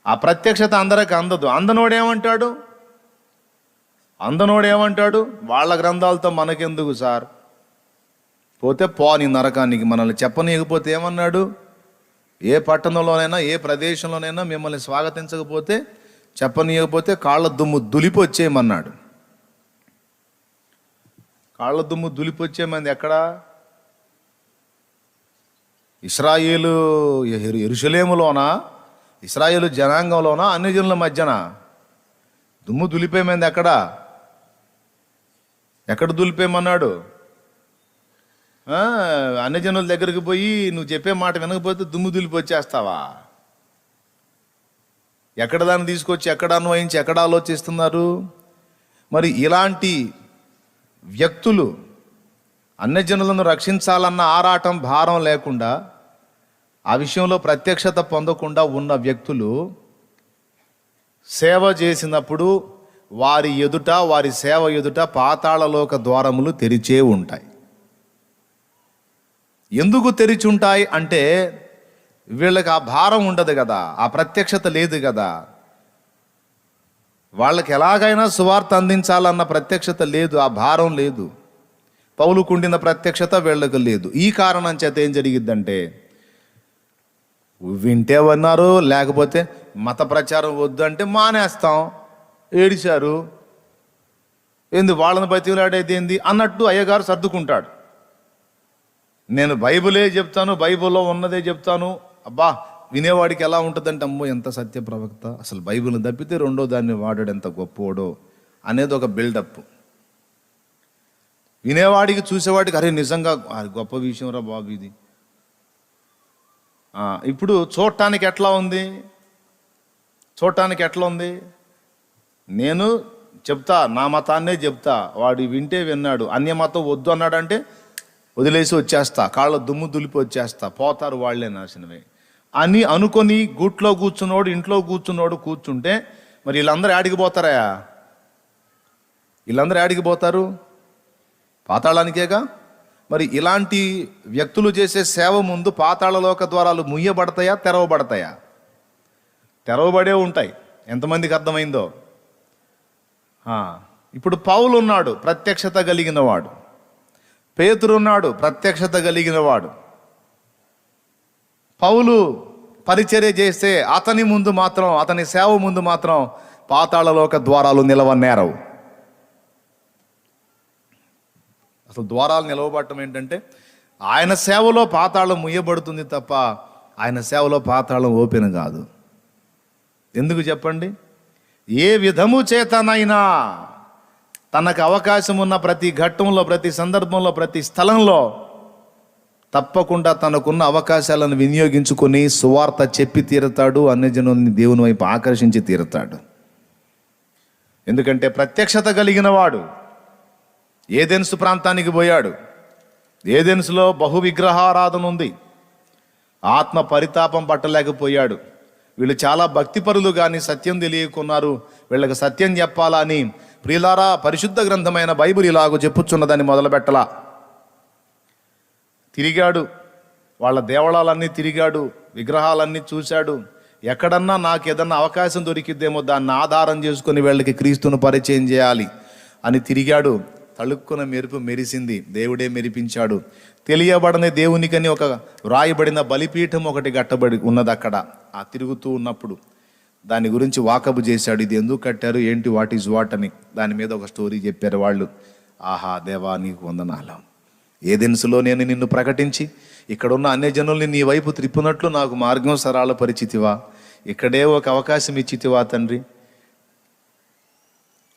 ఆ ప్రత్యక్షత అందరికి అందదు. అందనోడేమంటాడు, వాళ్ళ గ్రంథాలతో మనకెందుకు సార్, పోతే పోని నరకానికి, మనల్ని చెప్పనీయకపోతే ఏమన్నాడు, ఏ పట్టణంలోనైనా ఏ ప్రదేశంలోనైనా మిమ్మల్ని స్వాగతించకపోతే చెప్పనీయకపోతే కాళ్ళ దుమ్ము దులిపొచ్చేయమన్నాడు. కాళ్ళ దుమ్ము దులిపొచ్చేమంది ఎక్కడ? ఇశ్రాయేలు యెరూషలేములోనా, ఇశ్రాయేలు జనాంగంలోనా, అన్ని జనుల మధ్యన దుమ్ము దులిపేమంది ఎక్కడ దులిపేయమన్నాడు? అన్ని జనుల దగ్గరికి పోయి నువ్వు చెప్పే మాట వినకపోతే దుమ్ము దులిపి వచ్చేస్తావా? ఎక్కడ దాన్ని తీసుకొచ్చి ఎక్కడ అన్వయించి ఎక్కడ ఆలోచిస్తున్నారు? మరి ఇలాంటి వ్యక్తులు అన్యజనులను రక్షించాలన్న ఆరాటం భారం లేకుండా ఆ విషయంలో ప్రత్యక్షత పొందకుండా ఉన్న వ్యక్తులు సేవ చేసినప్పుడు వారి సేవ ఎదుట పాతాళలోక ద్వారములు తెరిచే ఉంటాయి. ఎందుకు తెరిచి ఉంటాయి అంటే వీళ్ళకి ఆ భారం ఉండదు కదా, ఆ ప్రత్యక్షత లేదు కదా, వాళ్ళకి ఎలాగైనా సువార్త అందించాలన్న ప్రత్యక్షత లేదు, ఆ భారం లేదు. పౌలుకుండిన ప్రత్యక్షత వీళ్ళకు లేదు. ఈ కారణం చేత ఏం జరిగిద్దంటే వింటే విన్నారు, లేకపోతే మత ప్రచారం వద్దు అంటే మానేస్తాం, ఏడిచారు, ఏంది వాళ్ళని బతిలాడేది ఏంది అన్నట్టు అయ్యగారు సర్దుకుంటాడు. నేను బైబిలే చెప్తాను, బైబిల్లో ఉన్నదే చెప్తాను, అబ్బా వినేవాడికి ఎలా ఉంటుందంటే అమ్మో ఎంత సత్య ప్రవక్త, అసలు బైబిల్ని తప్పితే రెండో దాన్ని వాడాడు ఎంత గొప్పోడో అనేది ఒక బిల్డప్. వినేవాడికి చూసేవాడికి అరే నిజంగా గొప్ప విషయం రా బాబు ఇది. ఇప్పుడు చూడటానికి ఎట్లా ఉంది? నేను చెప్తా, నా మతాన్నే చెప్తా, వాడు వింటే విన్నాడు, అన్య మతం వద్దు అన్నాడంటే వదిలేసి వచ్చేస్తా, కాళ్ళ దుమ్ము దులిపి వచ్చేస్తా, పోతారు వాళ్ళే నాశనమే అని అనుకొని ఇంట్లో కూర్చున్నోడు కూర్చుంటే మరి వీళ్ళందరూ యాడికి పోతారా? వీళ్ళందరూ యాడికి పోతారు? పాతాళానికేగా. మరి ఇలాంటి వ్యక్తులు చేసే సేవ ముందు పాతాళలోక ద్వారాలు ముయ్యబడతాయా, తెరవబడతాయా? తెరవబడే ఉంటాయి. ఎంతమందికి అర్థమైందో? ఇప్పుడు పౌలు ఉన్నాడు, ప్రత్యక్షత కలిగిన వాడు. పేతురు ఉన్నాడు, ప్రత్యక్షత కలిగిన వాడు. పౌలు పరిచర్య చేస్తే అతని సేవ ముందు మాత్రం పాతాళలోక ద్వారాలు నిలవనేరవు. అసలు ద్వారాలు నిలవబడటం ఏంటంటే ఆయన సేవలో పాతాళం ముయ్యబడుతుంది తప్ప ఆయన సేవలో పాతాళం ఓపెన్ కాదు. ఎందుకు చెప్పండి? ఏ విధము చేతనైనా తనకు అవకాశం ఉన్న ప్రతి ఘట్టంలో, ప్రతి సందర్భంలో, ప్రతి స్థలంలో తప్పకుండా తనకున్న అవకాశాలను వినియోగించుకొని సువార్త చెప్పి తీరుతాడు, అన్యజనుల్ని దేవుని వైపు ఆకర్షించి తీరుతాడు. ఎందుకంటే ప్రత్యక్షత కలిగిన వాడు ఏదెన్సు ప్రాంతానికి పోయాడు. ఏదెన్సులో బహు విగ్రహారాధన ఉంది. ఆత్మ పరితాపం పట్టలేకపోయాడు. వీళ్ళు చాలా భక్తిపరులు కానీ సత్యం తెలియకున్నారు, వీళ్ళకి సత్యం చెప్పాలని ప్రియులారా పరిశుద్ధ గ్రంథమైన బైబిల్ ఇలాగూ చెప్పుచున్నదని మొదలుపెట్టలా. తిరిగాడు, వాళ్ళ దేవాలయాలన్నీ తిరిగాడు, విగ్రహాలన్నీ చూశాడు. ఎక్కడన్నా నాకు ఏదన్నా అవకాశం దొరికిద్దేమో దాన్ని ఆధారం చేసుకొని వీళ్ళకి క్రీస్తును పరిచయం చేయాలి అని తిరిగాడు. తళుక్కున మెరుపు మెరిసింది, దేవుడే మెరిపించాడు. తెలియబడని దేవునికని ఒక వ్రాయబడిన బలిపీఠం ఒకటి కట్టబడి ఉన్నది అక్కడ. ఆ తిరుగుతూ ఉన్నప్పుడు దాని గురించి వాకబు చేశాడు. ఇది ఎందుకు కట్టారు, ఏంటి, వాట్ ఈజ్ వాట్ అని దాని మీద ఒక స్టోరీ చెప్పారు వాళ్ళు. ఆహా దేవా నీకు వందనాలు, ఏదెన్సులో నేను నిన్ను ప్రకటించి ఇక్కడున్న అన్యజనుల్ని నీ వైపు త్రిప్పునట్లు నాకు మార్గం సరాల పరిచితివా, ఇక్కడే ఒక అవకాశం ఇచ్చితివా తండ్రి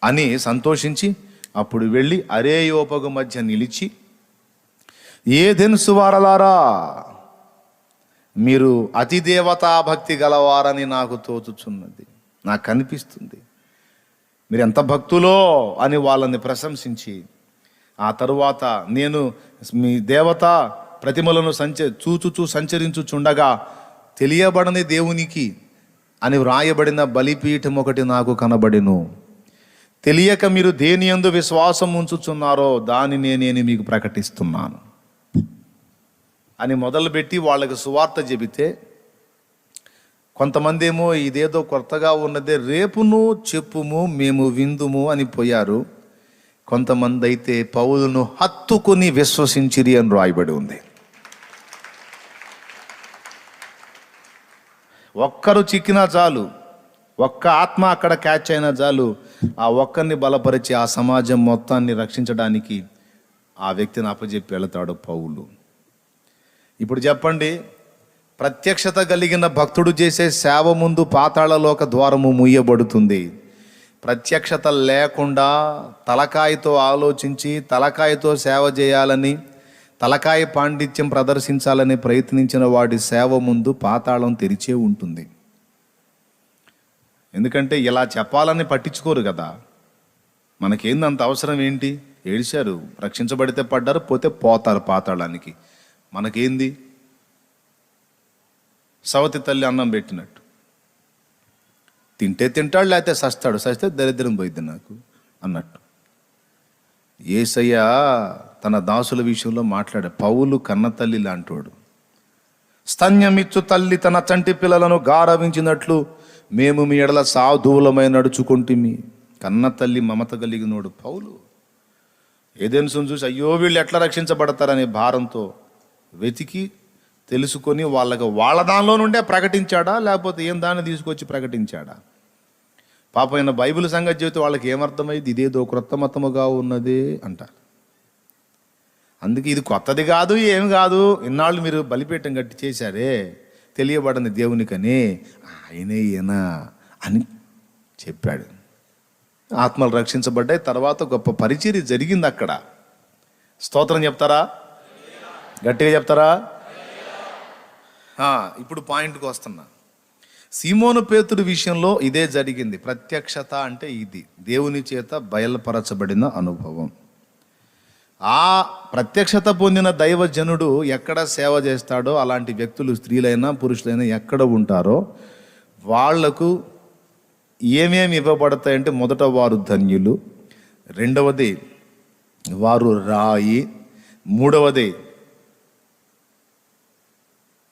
అని సంతోషించి అప్పుడు వెళ్ళి అరేయోపగు మధ్య నిలిచి, ఏదెన్సు వారలారా మీరు అతి దేవతా భక్తి గలవారని నాకు తోచుచున్నది, నాకు కనిపిస్తుంది. మీరు ఎంత భక్తులో అని వాళ్ళని ప్రశంసించి, ఆ తరువాత నేను మీ దేవతా ప్రతిమలను చూచుచూ సంచరించుచుండగా తెలియబడని దేవునికి అని వ్రాయబడిన బలిపీఠం ఒకటి నాకు కనబడెను. తెలియక మీరు దేని యందు విశ్వాసం ఉంచుచున్నారో దానినే నేను మీకు ప్రకటిస్తున్నాను అని మొదలుపెట్టి వాళ్ళకి సువార్త చెబితే, కొంతమంది ఏమో ఇదేదో కొత్తగా ఉన్నదే, రేపును చెప్పుము మేము విందుము అని పోయారు. కొంతమంది అయితే పౌలును హత్తుకుని విశ్వసించిరి అని రాయబడి ఉంది. ఒక్కరు చిక్కినా చాలు, ఒక్క ఆత్మ అక్కడ క్యాచ్ అయినా చాలు, ఆ ఒక్కరిని బలపరిచి ఆ సమాజం మొత్తాన్ని రక్షించడానికి ఆ వ్యక్తిని అప్పచెప్పి వెళతాడు పౌలు. ఇప్పుడు చెప్పండి, ప్రత్యక్షత కలిగిన భక్తుడు చేసే సేవ ముందు పాతాళలోక ద్వారము మూయబడుతుంది. ప్రత్యక్షత లేకుండా తలకాయతో ఆలోచించి తలకాయతో సేవ చేయాలని, తలకాయ పాండిత్యం ప్రదర్శించాలని ప్రయత్నించిన వాడి సేవ ముందు పాతాళం తెరిచే ఉంటుంది. ఎందుకంటే ఇలా చెప్పాలని పట్టించుకోరు కదా. మనకేందంత అవసరం ఏంటి? ఏడిశారు, రక్షించబడితే పడ్డారు, పోతే పోతారు పాతాళానికి. మనకేంది? సవతి తల్లి అన్నం పెట్టినట్టు, తింటే తింటాడు, లేకపోతే సస్తాడు, సస్తే దరిద్రం పోయిద్ది నాకు అన్నట్టు. యేసయ్య తన దాసుల విషయంలో మాట్లాడే, పౌలు కన్న తల్లి లాంటివాడు. స్తన్యమిచ్చు తల్లి తన చంటి పిల్లలను గారవించినట్లు మేము మీ ఎడల సాధువులమై నడుచుకుంటుమి. కన్న తల్లి మమత కలిగినోడు పౌలు. ఏదెన్సును చూసి అయ్యో వీళ్ళు ఎట్లా రక్షించబడతారనే భారంతో వెతికి తెలుసుకొని వాళ్ళ దానిలో నుండే ప్రకటించాడా, లేకపోతే ఏం దాన్ని తీసుకొచ్చి ప్రకటించాడా? పాపమైన బైబిల్ సంగతి చెబితే వాళ్ళకి ఏమర్థమైంది? ఇదేదో క్రొత్త మతముగా ఉన్నదే అంటారు. అందుకే ఇది కొత్తది కాదు, ఏమి కాదు, ఇన్నాళ్ళు మీరు బలిపీఠం గట్టి చేశారే తెలియబడని దేవునికని, ఆయనే ఈయన అని చెప్పాడు. ఆత్మలు రక్షించబడ్డాయి. తర్వాత గొప్ప పరిచర్య జరిగింది అక్కడ. స్తోత్రం చెప్తారా? గట్టిగా చెప్తారా? ఇప్పుడు పాయింట్కి వస్తున్నా. సీమోను పేతురు విషయంలో ఇదే జరిగింది. ప్రత్యక్షత అంటే ఇది దేవుని చేత బయలుపరచబడిన అనుభవం. ఆ ప్రత్యక్షత పొందిన దైవజనుడు ఎక్కడ సేవ చేస్తాడో అలాంటి వ్యక్తులు, స్త్రీలైనా పురుషులైనా ఎక్కడ ఉంటారో వాళ్లకు ఏమేమి ఇవ్వబడతాయంటే, మొదట వారు ధన్యులు, రెండవది వారు రాయి, మూడవది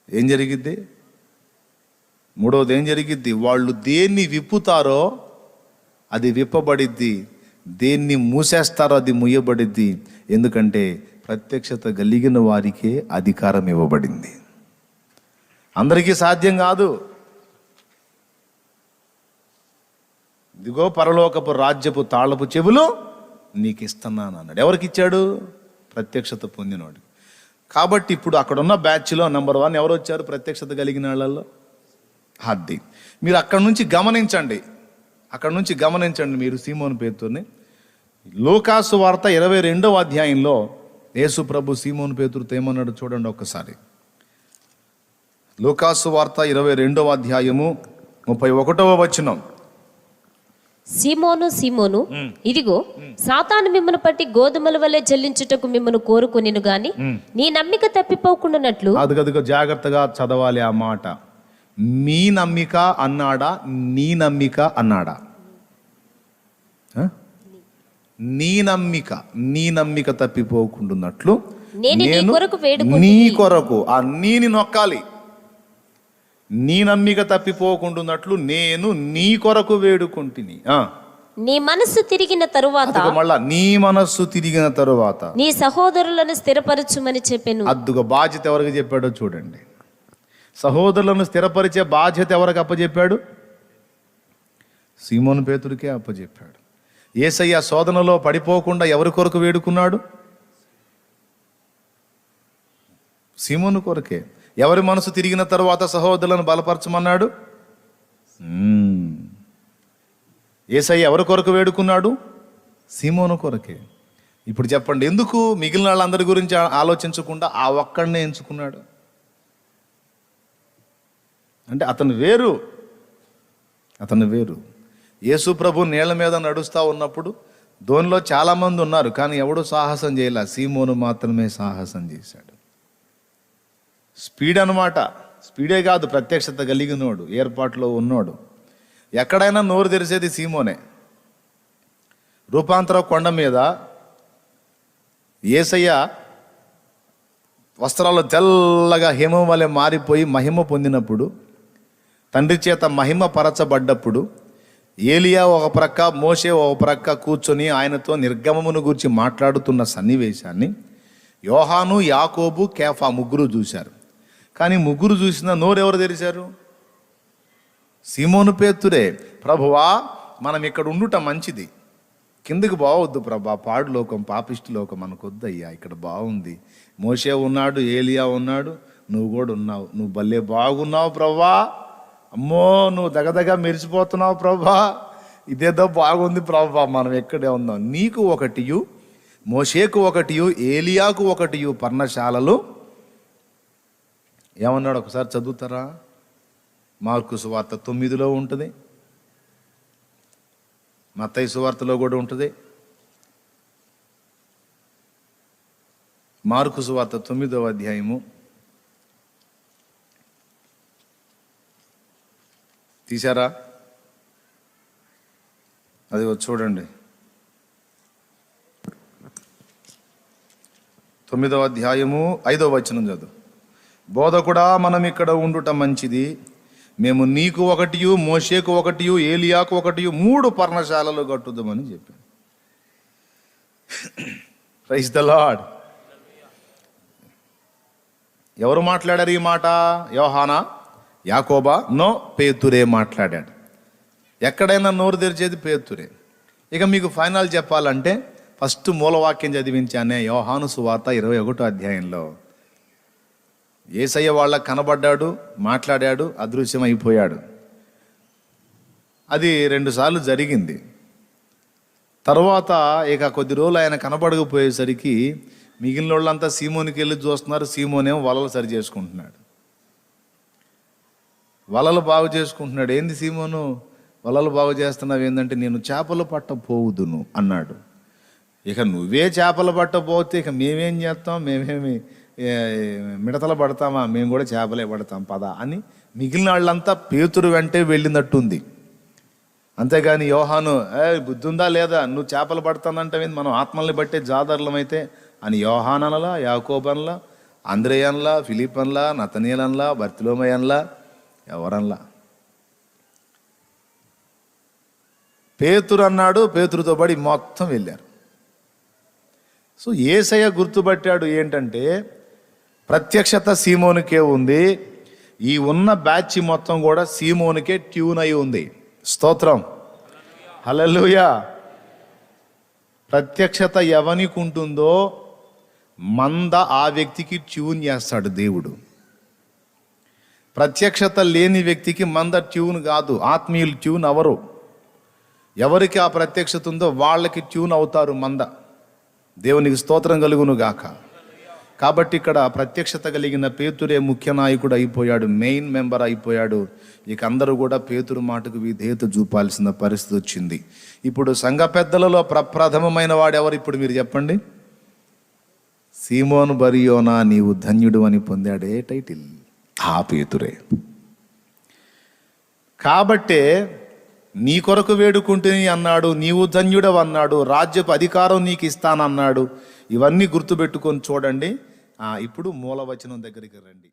ఏం జరిగిద్ది? మూడవది ఏం జరిగిద్ది? వాళ్ళు దేన్ని విప్పుతారో అది విప్పబడిద్ది, దేన్ని మూసేస్తారో అది ముయ్యబడిద్ది. ఎందుకంటే ప్రత్యక్షత కలిగిన వారికే అధికారం ఇవ్వబడింది. అందరికీ సాధ్యం కాదు. ఇదిగో పరలోకపు రాజ్యపు తాళపు చెవులు నీకు ఇస్తున్నాను అన్నాడు. ఎవరికి ఇచ్చాడు? ప్రత్యక్షత పొందినవాడు. కాబట్టి ఇప్పుడు అక్కడున్న బ్యాచ్లో నెంబర్ 1 ఎవరు వచ్చారు? ప్రత్యక్షత కలిగిన వాళ్ళల్లో. అది మీరు అక్కడ నుంచి గమనించండి మీరు సీమోను పేతురుని. లూకాసు వార్త 22వ అధ్యాయంలో యేసు ప్రభు సీమోను పేతురుతో ఏమన్నాడు చూడండి ఒక్కసారి. లూకాసు వార్త 22వ అధ్యాయము 31వ వచనం. సీమోను, సీమోను, ఇదిగో సాతాను మిమ్మను పట్టి గోధుమల వల్లే జల్లించుటకు మిమ్మను కోరుకొనిను గాని నీ నమ్మిక తప్పిపోకుండానట్లు. అదిగదిగో జాగ్రత్తగా చదవాలి ఆ మాట. మీ నమ్మిక అన్నాడా, నీ నమ్మిక అన్నాడా? నీ నమ్మిక తప్పిపోకుండానట్లు నేను నీ కొరకు, ఆ నీని నొక్కాలి. నీ నమ్మిక తప్పిపోకుండానట్లు నేను నీ కొరకు వేడుకుంటుని. నీ మనస్సు తిరిగిన తరువాత, మళ్ళా నీ మనస్సు తిరిగిన తరువాత నీ సహోదరులను స్థిరపరచుమని చెప్పాను. అద్దుగా బాధ్యత ఎవరికి చెప్పాడో చూడండి. సహోదరులను స్థిరపరిచే బాధ్యత ఎవరికి అప్పచెప్పాడు? సీమోను పేతురుకే అప్పచెప్పాడు. యేసయ్య శోధనలో పడిపోకుండా ఎవరి కొరకు వేడుకున్నాడు? సీమోను కొరకే. ఎవరి మనసు తిరిగిన తరువాత సహోదరులను బలపరచమన్నాడు? యేసయ్య ఎవరి కొరకు వేడుకున్నాడు? సీమోను కొరకే. ఇప్పుడు చెప్పండి, ఎందుకు మిగిలిన వాళ్ళందరి గురించి ఆలోచించకుండా ఆ ఒక్కడినే ఎంచుకున్నాడు? అంటే అతను వేరు. యేసు ప్రభు నీళ్ల మీద నడుస్తూ ఉన్నప్పుడు దోనిలో చాలామంది ఉన్నారు, కానీ ఎవడు సాహసం చేయలే, సీమోను మాత్రమే సాహసం చేశాడు. స్పీడ్ అనమాట. స్పీడే కాదు, ప్రత్యక్షత కలిగినోడు, ఏర్పాట్లో ఉన్నోడు. ఎక్కడైనా నోరు తెరిచేది సీమోనే. రూపాంతర కొండ మీద యేసయ్య వస్త్రాలు తెల్లగా హిమం వలె మారిపోయి మహిమ పొందినప్పుడు, తండ్రి చేత మహిమ పరచబడ్డప్పుడు, ఏలియా ఒక ప్రక్క, మోషే ఒక ప్రక్క కూర్చొని ఆయనతో నిర్గమమును గురించి మాట్లాడుతున్న సన్నివేశాన్ని యోహాను, యాకోబు, కేఫా ముగ్గురు చూశారు. కానీ ముగ్గురు చూసిన నోరెవరు తెరిచారు? సీమోను పేతురే. ప్రభువా, మనం ఇక్కడ ఉండుట మంచిది, కిందకి బావద్దు ప్రభా, పాడు లోకం, పాపిష్టి లోకం మనకొద్దయ్యా, ఇక్కడ బాగుంది. మోషే ఉన్నాడు, ఏలియా ఉన్నాడు, నువ్వు కూడా ఉన్నావు, నువ్వు భలే బాగున్నావు ప్రభా, అమ్మో నువ్వు దగదగా మెరిసిపోతున్నావు ప్రభా, ఇదేదో బాగుంది ప్రభా, మనం ఎక్కడే ఉందాం. నీకు ఒకటియు, మోషేకు ఒకటియు, ఏలియాకు ఒకటియు పర్ణశాలలు. ఏమన్నాడు ఒకసారి చదువుతారా? మార్కు సువార్త 9లో ఉంటుంది, మత్తయి సువార్తలో కూడా ఉంటుంది. మార్కు సువార్త 9వ అధ్యాయము తీశారా? అది చూడండి. 9వ అధ్యాయము 5వ వచనం చదువు. బోధకుడా, మనం ఇక్కడ ఉండుట మంచిది, మేము నీకు ఒకటియు, మోషేకు ఒకటియు, ఏలియాకు ఒకటియు 3 పర్ణశాలలు కట్టుదామని చెప్పాను. Praise the lord. ఎవరు మాట్లాడారు ఈ మాట? యోహానా, యాకోబా? నో, పేతురే మాట్లాడాడు. ఎక్కడైనా నోరు తెరిచేది పేతురే. ఇక మీకు ఫైనల్ చెప్పాలంటే ఫస్ట్ మూలవాక్యం చదివించానే, యోహాను సువార్త 21వ అధ్యాయంలో యేసయ్య వాళ్ళకు కనబడ్డాడు, మాట్లాడాడు, అదృశ్యమైపోయాడు. అది 2 సార్లు జరిగింది. తర్వాత ఇక కొద్ది రోజులు ఆయన కనబడకపోయేసరికి మిగిలిన వాళ్ళంతా సీమోనికి వెళ్ళి చూస్తున్నారు. సీమోనేమో వలలు సరి చేసుకుంటున్నాడు, వలలు బాగు చేసుకుంటున్నాడు. ఏంది సీమోను వలలు బాగు చేస్తున్నావు? ఏంటంటే నేను చేపలు పట్టపోవుదును అన్నాడు. ఇక నువ్వే చేపలు పట్టపోతే ఇక మేమేం చేస్తాం, మేమేమి మిడతలు పడతామా, మేము కూడా చేపలే పడతాం పదా అని మిగిలిన వాళ్ళంతా పేతురు వెంటే వెళ్ళినట్టుంది. అంతేగాని యోహాను, బుద్ధి ఉందా లేదా, నువ్వు చేపలు పడతానంటే మనం ఆత్మల్ని బట్టే జాదర్లమైతే అని యోహానలా, యాకోబన్లా, అంద్రేయన్లా, ఫిలిపన్లా, నతనీయలన్లా, బర్తిలోమయన్లా, ఎవరన్లా. పేతురు అన్నాడు, పేతురుతో పడి మొత్తం వెళ్ళారు. సో యేసయ్య గుర్తుపట్టాడు ఏంటంటే ప్రత్యక్షత సీమోనికే ఉంది, ఈ ఉన్న బ్యాచ్ మొత్తం కూడా సీమోనికే ట్యూన్ అయి ఉంది. స్తోత్రం, హల్లెలూయా. ప్రత్యక్షత ఎవనికి ఉంటుందో మంద ఆ వ్యక్తికి ట్యూన్ చేస్తాడు దేవుడు. ప్రత్యక్షత లేని వ్యక్తికి మంద ట్యూన్ కాదు. ఆత్మీయులు ట్యూన్ అవరు. ఎవరికి ఆ ప్రత్యక్షత ఉందో వాళ్ళకి ట్యూన్ అవుతారు మంద. దేవునికి స్తోత్రం కలుగును గాక. కాబట్టి ఇక్కడ ప్రత్యక్షత కలిగిన పేతురే ముఖ్య నాయకుడు అయిపోయాడు, మెయిన్ మెంబర్ అయిపోయాడు. ఇక అందరూ కూడా పేతురు మాటకు విధేయత చూపాల్సిన పరిస్థితి వచ్చింది. ఇప్పుడు సంఘ పెద్దలలో ప్రప్రథమమైన వాడు ఎవరు? ఇప్పుడు మీరు చెప్పండి. సీమోను బరియోనా, నీవు ధన్యుడు అని పొందాడే టైటిల్ ఆ పేతురే. కాబట్టే నీ కొరకు వేడుకుంటుని అన్నాడు, నీవు ధన్యుడవు అన్నాడు, రాజ్యపు అధికారం నీకు ఇస్తానన్నాడు. ఇవన్నీ గుర్తుపెట్టుకొని చూడండి. ఇప్పుడు మూలవచనం దగ్గరికి రండి.